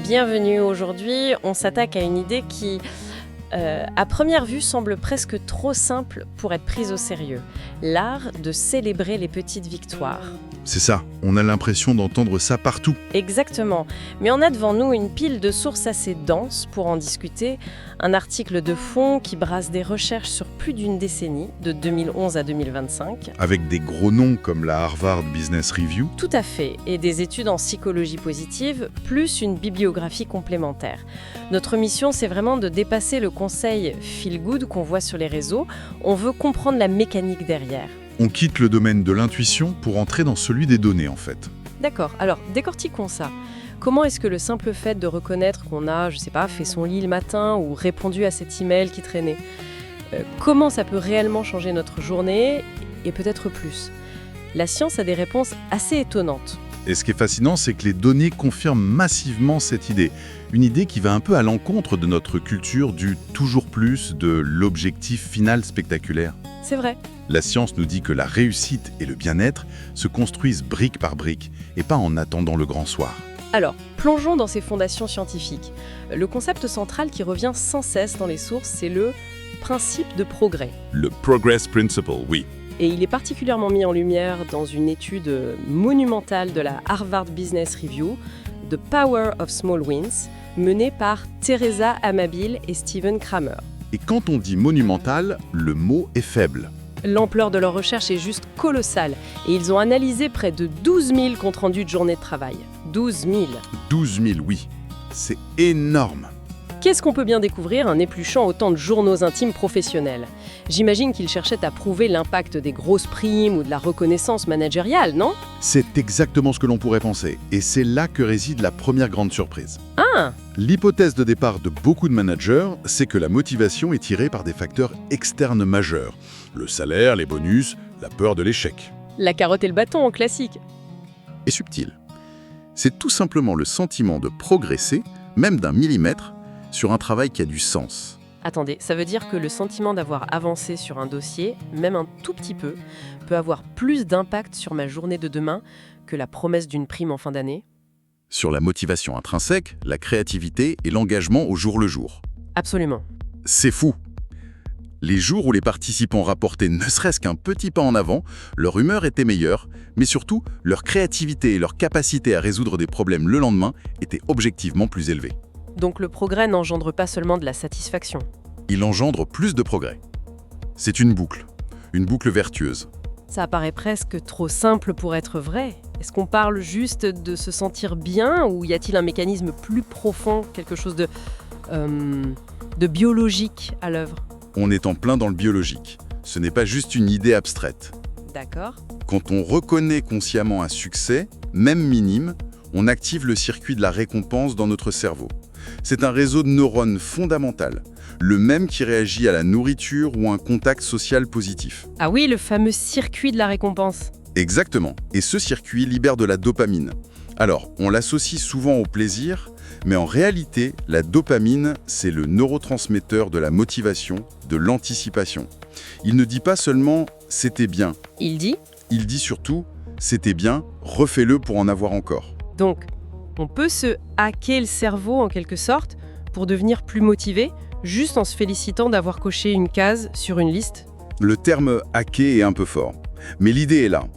Bienvenue. Aujourd'hui, on s'attaque à une idée qui, à première vue, semble presque trop simple pour être prise au sérieux. L'art de célébrer les petites victoires. C'est ça, on a l'impression d'entendre ça partout. Exactement. Mais on a devant nous une pile de sources assez dense pour en discuter. Un article de fond qui brasse des recherches sur plus d'une décennie, de 2011 à 2025. Avec des gros noms comme la Harvard Business Review. Tout à fait. Et des études en psychologie positive, plus une bibliographie complémentaire. Notre mission, c'est vraiment de dépasser le conseil feel good qu'on voit sur les réseaux. On veut comprendre la mécanique derrière. On quitte le domaine de l'intuition pour entrer dans celui des données en fait. D'accord, alors décortiquons ça. Comment est-ce que le simple fait de reconnaître qu'on a, fait son lit le matin ou répondu à cet email qui traînait, comment ça peut réellement changer notre journée et peut-être plus? La science a des réponses assez étonnantes. Et ce qui est fascinant, c'est que les données confirment massivement cette idée. Une idée qui va un peu à l'encontre de notre culture du toujours plus, de l'objectif final spectaculaire. C'est vrai. La science nous dit que la réussite et le bien-être se construisent brique par brique, et pas en attendant le grand soir. Alors, plongeons dans ces fondations scientifiques. Le concept central qui revient sans cesse dans les sources, c'est le principe de progrès. Le Progress Principle, oui. Et il est particulièrement mis en lumière dans une étude monumentale de la Harvard Business Review, The Power of Small Wins, menée par Teresa Amabile et Steven Kramer. Et quand on dit monumental, le mot est faible. L'ampleur de leur recherche est juste colossale et ils ont analysé près de 12 000 comptes rendus de journée de travail. 12 000. 12 000, oui. C'est énorme. Qu'est-ce qu'on peut bien découvrir en épluchant autant de journaux intimes professionnels? J'imagine qu'ils cherchaient à prouver l'impact des grosses primes ou de la reconnaissance managériale, non? C'est exactement ce que l'on pourrait penser. Et c'est là que réside la première grande surprise. Ah! L'hypothèse de départ de beaucoup de managers, c'est que la motivation est tirée par des facteurs externes majeurs. Le salaire, les bonus, la peur de l'échec. La carotte et le bâton en classique. Et subtil. C'est tout simplement le sentiment de progresser, même d'un millimètre, sur un travail qui a du sens. Attendez, ça veut dire que le sentiment d'avoir avancé sur un dossier, même un tout petit peu, peut avoir plus d'impact sur ma journée de demain que la promesse d'une prime en fin d'année? Sur la motivation intrinsèque, la créativité et l'engagement au jour le jour. Absolument. C'est fou. Les jours où les participants rapportaient ne serait-ce qu'un petit pas en avant, leur humeur était meilleure, mais surtout, leur créativité et leur capacité à résoudre des problèmes le lendemain étaient objectivement plus élevées. Donc le progrès n'engendre pas seulement de la satisfaction. Il engendre plus de progrès. C'est une boucle vertueuse. Ça apparaît presque trop simple pour être vrai. Est-ce qu'on parle juste de se sentir bien ou y a-t-il un mécanisme plus profond, quelque chose de biologique à l'œuvre? On est en plein dans le biologique. Ce n'est pas juste une idée abstraite. D'accord. Quand on reconnaît consciemment un succès, même minime, on active le circuit de la récompense dans notre cerveau. C'est un réseau de neurones fondamental, le même qui réagit à la nourriture ou à un contact social positif. Ah oui, le fameux circuit de la récompense. Exactement, et ce circuit libère de la dopamine. Alors, on l'associe souvent au plaisir, mais en réalité, la dopamine, c'est le neurotransmetteur de la motivation, de l'anticipation. Il ne dit pas seulement « c'était bien », Il dit il dit surtout « c'était bien, refais-le pour en avoir encore ». donc, on peut se hacker le cerveau en quelque sorte pour devenir plus motivé, juste en se félicitant d'avoir coché une case sur une liste? Le terme « hacker » est un peu fort, mais l'idée est là.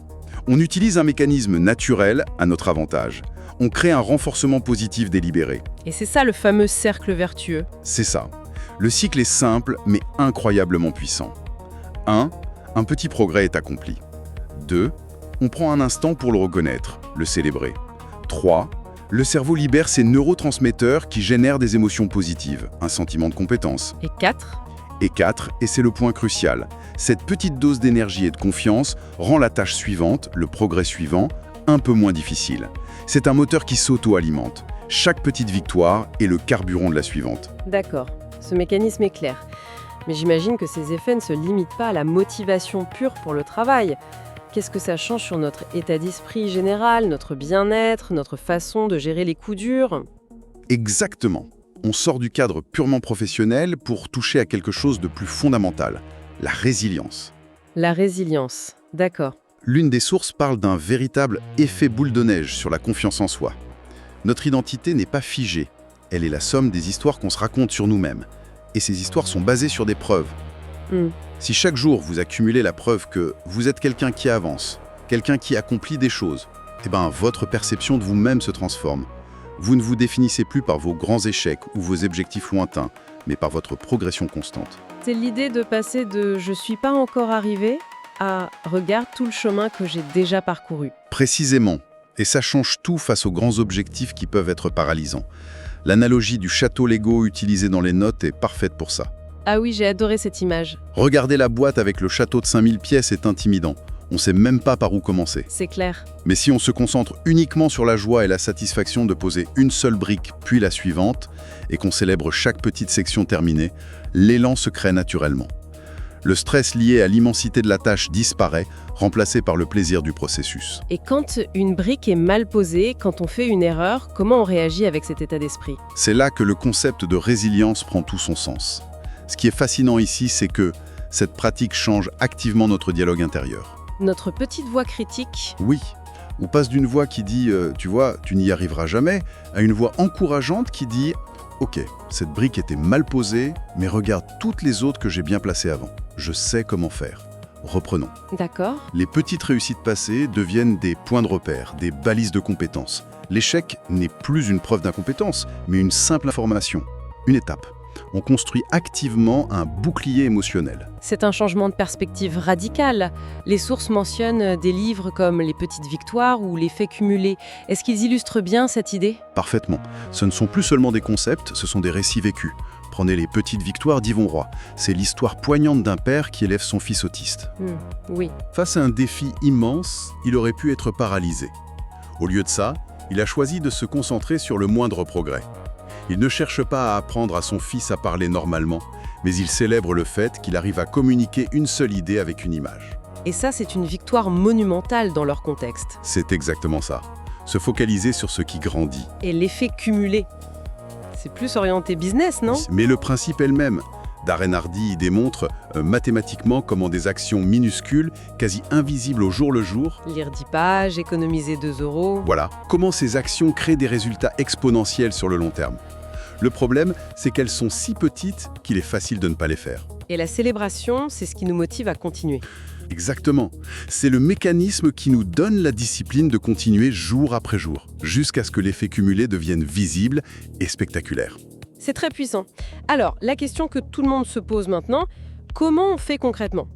On utilise un mécanisme naturel à notre avantage. On crée un renforcement positif délibéré. Et c'est ça le fameux cercle vertueux. C'est ça. Le cycle est simple, mais incroyablement puissant. 1. Un petit progrès est accompli. 2. On prend un instant pour le reconnaître, le célébrer. 3. Le cerveau libère ses neurotransmetteurs qui génèrent des émotions positives, un sentiment de compétence. Et 4. Et 4, et c'est le point crucial, cette petite dose d'énergie et de confiance rend la tâche suivante, le progrès suivant, un peu moins difficile. C'est un moteur qui s'auto-alimente. Chaque petite victoire est le carburant de la suivante. D'accord, ce mécanisme est clair. Mais j'imagine que ces effets ne se limitent pas à la motivation pure pour le travail. Qu'est-ce que ça change sur notre état d'esprit général, notre bien-être, notre façon de gérer les coups durs? Exactement. On sort du cadre purement professionnel pour toucher à quelque chose de plus fondamental, la résilience. La résilience, d'accord. L'une des sources parle d'un véritable effet boule de neige sur la confiance en soi. Notre identité n'est pas figée, elle est la somme des histoires qu'on se raconte sur nous-mêmes. Et ces histoires sont basées sur des preuves. Hmm. Si chaque jour vous accumulez la preuve que vous êtes quelqu'un qui avance, quelqu'un qui accomplit des choses, eh ben votre perception de vous-même se transforme. Vous ne vous définissez plus par vos grands échecs ou vos objectifs lointains, mais par votre progression constante. C'est l'idée de passer de « je suis pas encore arrivé » à « regarde tout le chemin que j'ai déjà parcouru ». Précisément. Et ça change tout face aux grands objectifs qui peuvent être paralysants. L'analogie du château Lego utilisée dans les notes est parfaite pour ça. Ah oui, j'ai adoré cette image. Regarder la boîte avec le château de 5000 pièces est intimidant. On ne sait même pas par où commencer. C'est clair. Mais si on se concentre uniquement sur la joie et la satisfaction de poser une seule brique, puis la suivante, et qu'on célèbre chaque petite section terminée, l'élan se crée naturellement. Le stress lié à l'immensité de la tâche disparaît, remplacé par le plaisir du processus. Et quand une brique est mal posée, quand on fait une erreur, comment on réagit avec cet état d'esprit ? C'est là que le concept de résilience prend tout son sens. Ce qui est fascinant ici, c'est que cette pratique change activement notre dialogue intérieur. Notre petite voix critique. Oui, on passe d'une voix qui dit « tu vois, tu n'y arriveras jamais » à une voix encourageante qui dit « ok, cette brique était mal posée, mais regarde toutes les autres que j'ai bien placées avant. Je sais comment faire. Reprenons. » D'accord. Les petites réussites passées deviennent des points de repère, des balises de compétences. L'échec n'est plus une preuve d'incompétence, mais une simple information, une étape. On construit activement un bouclier émotionnel. C'est un changement de perspective radical. Les sources mentionnent des livres comme Les Petites Victoires ou L'Effet cumulé. Est-ce qu'ils illustrent bien cette idée ? Parfaitement. Ce ne sont plus seulement des concepts, ce sont des récits vécus. Prenez Les Petites Victoires d'Yvon Roy. C'est l'histoire poignante d'un père qui élève son fils autiste. Oui. Face à un défi immense, il aurait pu être paralysé. Au lieu de ça, il a choisi de se concentrer sur le moindre progrès. Il ne cherche pas à apprendre à son fils à parler normalement, mais il célèbre le fait qu'il arrive à communiquer une seule idée avec une image. Et ça, c'est une victoire monumentale dans leur contexte. C'est exactement ça. Se focaliser sur ce qui grandit. Et l'effet cumulé. C'est plus orienté business, non ? Mais le principe est le même. Darren Hardy y démontre mathématiquement comment des actions minuscules, quasi invisibles au jour le jour, Lire 10 pages, économiser 2 €. voilà, comment ces actions créent des résultats exponentiels sur le long terme. Le problème, c'est qu'elles sont si petites qu'il est facile de ne pas les faire. Et la célébration, c'est ce qui nous motive à continuer. Exactement. C'est le mécanisme qui nous donne la discipline de continuer jour après jour, jusqu'à ce que l'effet cumulé devienne visible et spectaculaire. C'est très puissant. Alors, la question que tout le monde se pose maintenant, comment on fait concrètement ?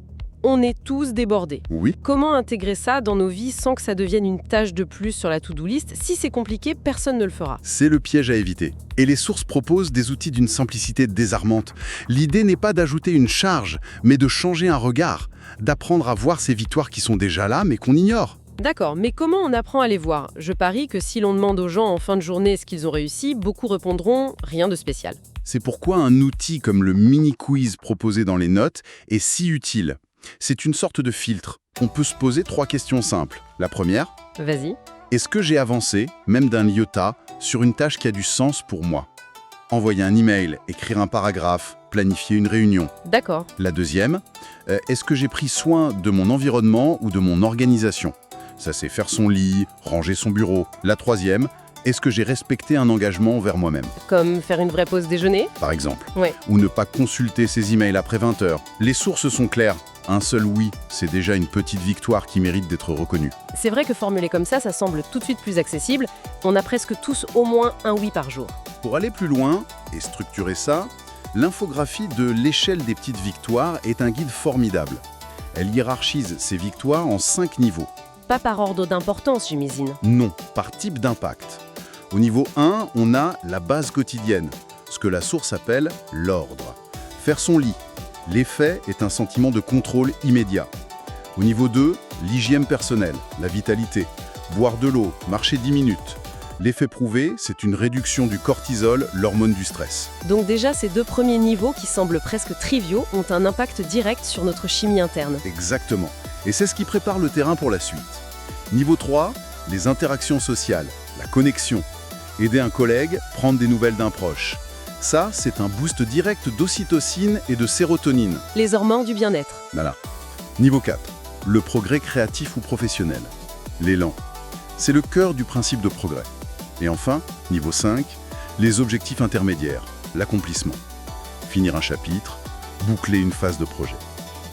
On est tous débordés. Oui, Comment intégrer ça dans nos vies sans que ça devienne une tâche de plus sur la to-do list ? Si c'est compliqué, personne ne le fera. c'est le piège à éviter. Et les sources proposent des outils d'une simplicité désarmante. L'idée n'est pas d'ajouter une charge, mais de changer un regard, d'apprendre à voir ces victoires qui sont déjà là, mais qu'on ignore. D'accord, mais comment on apprend à les voir ? Je parie que si l'on demande aux gens en fin de journée ce qu'ils ont réussi, beaucoup répondront « rien de spécial C'est pourquoi un outil comme le mini-quiz proposé dans les notes est si utile. C'est une sorte de filtre. On peut se poser 3 questions simples. La première, ». Vas-y. est-ce que j'ai avancé, même d'un iota, sur une tâche qui a du sens pour moi ? Envoyer un email, écrire un paragraphe, planifier une réunion. D'accord. La deuxième, est-ce que j'ai pris soin de mon environnement ou de mon organisation ? Ça, c'est faire son lit, ranger son bureau. La troisième, est-ce que j'ai respecté un engagement envers moi-même, Comme faire une vraie pause déjeuner ? par exemple ? Ouais. Ou ne pas consulter ses emails après 20 heures. Les sources sont claires. Un seul oui, c'est déjà une petite victoire qui mérite d'être reconnue. C'est vrai que formulé comme ça semble tout de suite plus accessible. On a presque tous au moins un oui par jour. Pour aller plus loin et structurer ça, l'infographie de l'échelle des petites victoires est un guide formidable. Elle hiérarchise ces victoires en 5 niveaux. Pas par ordre d'importance, j'imagine. Non, par type d'impact. Au niveau 1, on a la base quotidienne, ce que la source appelle l'ordre. Faire son lit. L'effet est un sentiment de contrôle immédiat. Au niveau 2, l'hygiène personnelle, la vitalité. Boire de l'eau, marcher 10 minutes. L'effet prouvé, c'est une réduction du cortisol, l'hormone du stress. Donc déjà, ces 2 premiers niveaux, qui semblent presque triviaux, ont un impact direct sur notre chimie interne. Exactement. Et c'est ce qui prépare le terrain pour la suite. Niveau 3, les interactions sociales, la connexion. Aider un collègue, prendre des nouvelles d'un proche. Ça, c'est un boost direct d'ocytocine et de sérotonine. Les hormones du bien-être. Voilà. Niveau 4, le progrès créatif ou professionnel. L'élan. C'est le cœur du principe de progrès. Et enfin, niveau 5, Les objectifs intermédiaires, l'accomplissement. Finir un chapitre, boucler une phase de projet.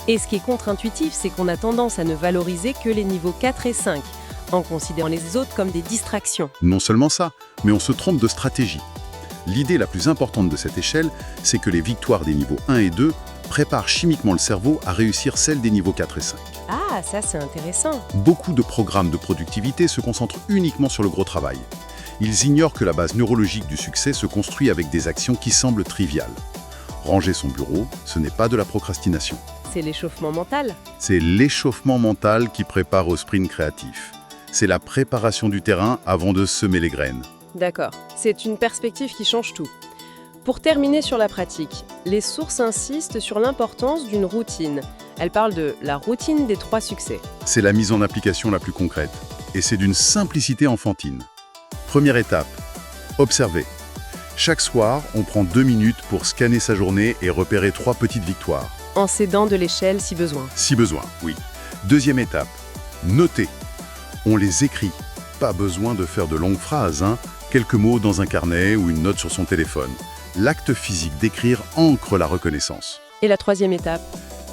Et ce qui est contre-intuitif, c'est qu'on a tendance à ne valoriser que les niveaux 4 et 5, en considérant les autres comme des distractions. Non seulement ça, mais on se trompe de stratégie. L'idée la plus importante de cette échelle, c'est que les victoires des niveaux 1 et 2 préparent chimiquement le cerveau à réussir celles des niveaux 4 et 5. Ah, ça c'est intéressant. Beaucoup de programmes de productivité se concentrent uniquement sur le gros travail. Ils ignorent que la base neurologique du succès se construit avec des actions qui semblent triviales. Ranger son bureau, ce n'est pas de la procrastination. C'est l'échauffement mental. C'est l'échauffement mental qui prépare au sprint créatif. C'est la préparation du terrain avant de semer les graines. D'accord, c'est une perspective qui change tout. Pour terminer sur la pratique, les sources insistent sur l'importance d'une routine. Elles parlent de la routine des 3 succès. C'est la mise en application la plus concrète. Et c'est d'une simplicité enfantine. Première étape, observer. Chaque soir, on prend 2 minutes pour scanner sa journée et repérer 3 petites victoires. En s'aidant de l'échelle si besoin. Si besoin, oui. Deuxième étape, noter. On les écrit. Pas besoin de faire de longues phrases, hein. Quelques mots dans un carnet ou une note sur son téléphone. L'acte physique d'écrire ancre la reconnaissance. Et la 3e étape,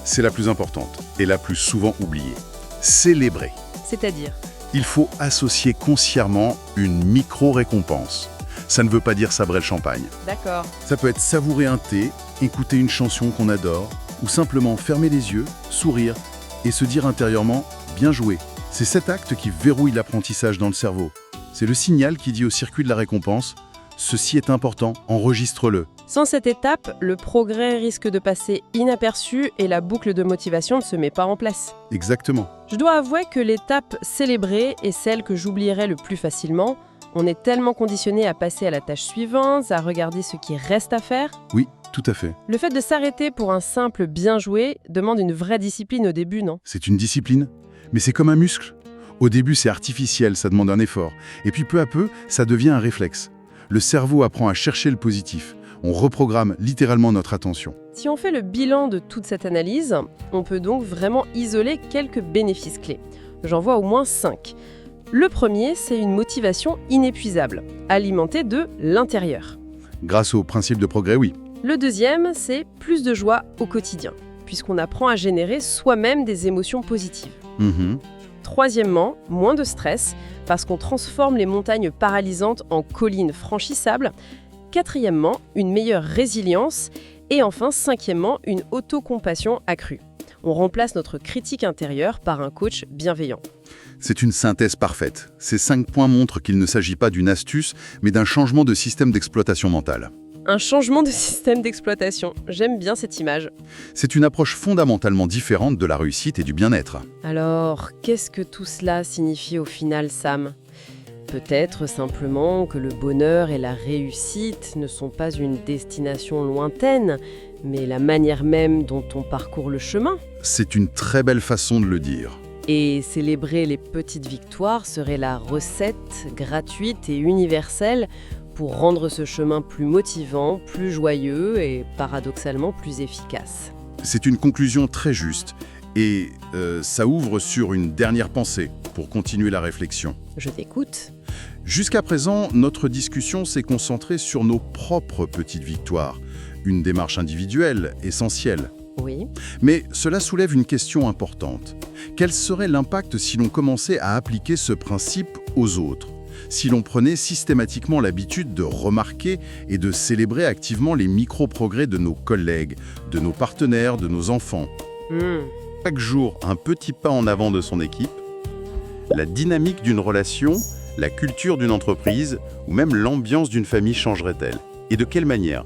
C'est la plus importante et la plus souvent oubliée. Célébrer. c'est-à-dire Il faut associer consciemment une micro-récompense. Ça ne veut pas dire sabrer le champagne. D'accord. Ça peut être savourer un thé, écouter une chanson qu'on adore, ou simplement fermer les yeux, sourire et se dire intérieurement « bien joué ». C'est cet acte qui verrouille l'apprentissage dans le cerveau. C'est le signal qui dit au circuit de la récompense « ceci est important, enregistre-le ». Sans cette étape, le progrès risque de passer inaperçu et la boucle de motivation ne se met pas en place. Exactement. Je dois avouer que l'étape célébrée est celle que j'oublierais le plus facilement. On est tellement conditionné à passer à la tâche suivante, à regarder ce qui reste à faire. Oui, tout à fait. Le fait de s'arrêter pour un simple bien joué demande une vraie discipline au début, non? C'est une discipline, mais c'est comme un muscle. Au début, c'est artificiel, ça demande un effort. Et puis peu à peu, ça devient un réflexe. Le cerveau apprend à chercher le positif. On reprogramme littéralement notre attention. Si on fait le bilan de toute cette analyse, on peut donc vraiment isoler quelques bénéfices clés. J'en vois au moins 5. Le premier, c'est une motivation inépuisable, alimentée de l'intérieur. Grâce au principe de progrès, oui. Le deuxième, c'est plus de joie au quotidien, puisqu'on apprend à générer soi-même des émotions positives. Troisièmement, moins de stress, parce qu'on transforme les montagnes paralysantes en collines franchissables. Quatrièmement, une meilleure résilience. Et enfin, cinquièmement, une autocompassion accrue. On remplace notre critique intérieure par un coach bienveillant. C'est une synthèse parfaite. Ces 5 points montrent qu'il ne s'agit pas d'une astuce, mais d'un changement de système d'exploitation mentale. Un changement de système d'exploitation. J'aime bien cette image. C'est une approche fondamentalement différente de la réussite et du bien-être. Alors, qu'est-ce que tout cela signifie au final, Sam ? Peut-être simplement que le bonheur et la réussite ne sont pas une destination lointaine, mais la manière même dont on parcourt le chemin. C'est une très belle façon de le dire. Et célébrer les petites victoires serait la recette gratuite et universelle pour rendre ce chemin plus motivant, plus joyeux et paradoxalement plus efficace. C'est une conclusion très juste. Et ça ouvre sur une dernière pensée pour continuer la réflexion. Je t'écoute. Jusqu'à présent, notre discussion s'est concentrée sur nos propres petites victoires. Une démarche individuelle, essentielle. Oui. Mais cela soulève une question importante. Quel serait l'impact si l'on commençait à appliquer ce principe aux autres ? Si l'on prenait systématiquement l'habitude de remarquer et de célébrer activement les micro-progrès de nos collègues, de nos partenaires, de nos enfants. Chaque jour, un petit pas en avant de son équipe, la dynamique d'une relation, la culture d'une entreprise ou même l'ambiance d'une famille changerait-elle ? Et de quelle manière ?